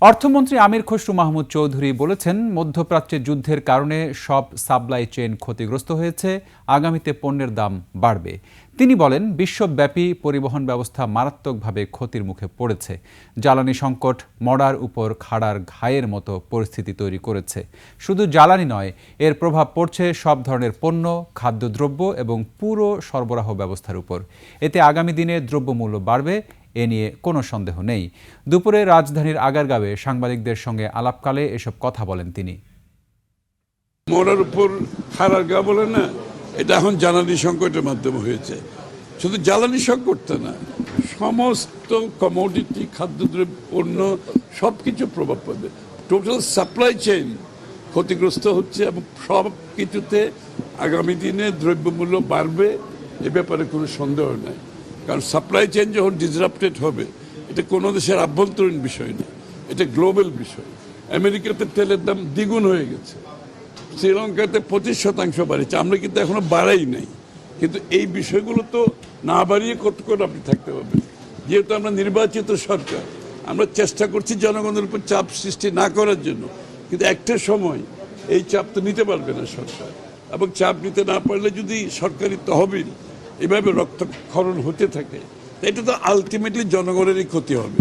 অর্থমন্ত্রী আমির খসরু মাহমুদ চৌধুরী বলেছেন, মধ্যপ্রাচ্যে যুদ্ধের কারণে সব সাপ্লাই চেইন ক্ষতিগ্রস্ত হয়েছে, আগামীতে পণ্যের দাম বাড়বে। তিনি বলেন, বিশ্বব্যাপী পরিবহন ব্যবস্থা মারাত্মকভাবে ক্ষতির মুখে পড়েছে। জ্বালানি সংকট মড়ার উপর খাড়ার ঘায়ের মতো পরিস্থিতি তৈরি করেছে। শুধু জ্বালানি নয়, এর প্রভাব পড়ছে সব ধরনের পণ্য, খাদ্যদ্রব্য এবং পুরো সরবরাহ ব্যবস্থার উপর। এতে আগামী দিনে দ্রব্যমূল্য বাড়বে, এ নিয়ে কোনো সন্দেহ নেই। দুপুরে রাজধানীর আগারগাঁওয়ে সাংবাদিকদের সঙ্গে আলাপকালে এসব কথা বলেন তিনি। মরার উপর খাড়ার গা বলে না, এটা এখন জ্বালানি সংকটের মাধ্যমে হয়েছে। শুধু জ্বালানি সংকটটা না, সমস্ত কমোডিটি, খাদ্যদ্রব্য, পণ্য সব কিছু প্রভাব পাবে। টোটাল সাপ্লাই চেইন ক্ষতিগ্রস্ত হচ্ছে এবং সব কিছুতে আগামী দিনে দ্রব্যমূল্য বাড়বে, এ ব্যাপারে কোনো সন্দেহ নেই। কারণ সাপ্লাই চেইন যখন ডিসরাপ্টেড হবে, এটা কোনো দেশের আভ্যন্তরীণ বিষয় না, এটা গ্লোবাল বিষয়। আমেরিকাতে তেলের দাম দ্বিগুণ হয়ে গেছে, শ্রীলঙ্কাতে 25% বাড়িয়েছে, আমরা কিন্তু এখনো বাড়াই নাই। কিন্তু এই বিষয়গুলো তো না বাড়িয়ে কতক্ষণ আপনি থাকতে পারবেন। যেহেতু আমরা নির্বাচিত সরকার, আমরা চেষ্টা করছি জনগণের উপর চাপ সৃষ্টি না করার জন্য, কিন্তু একটা সময় এই চাপ তো নিতে পারবে না সরকার, এবং চাপ নিতে না পারলে যদি সরকারি তহবিল এভাবে রক্তক্ষরণ হতে থাকে, এটা তো আলটিমেটলি জনগণেরই ক্ষতি হবে।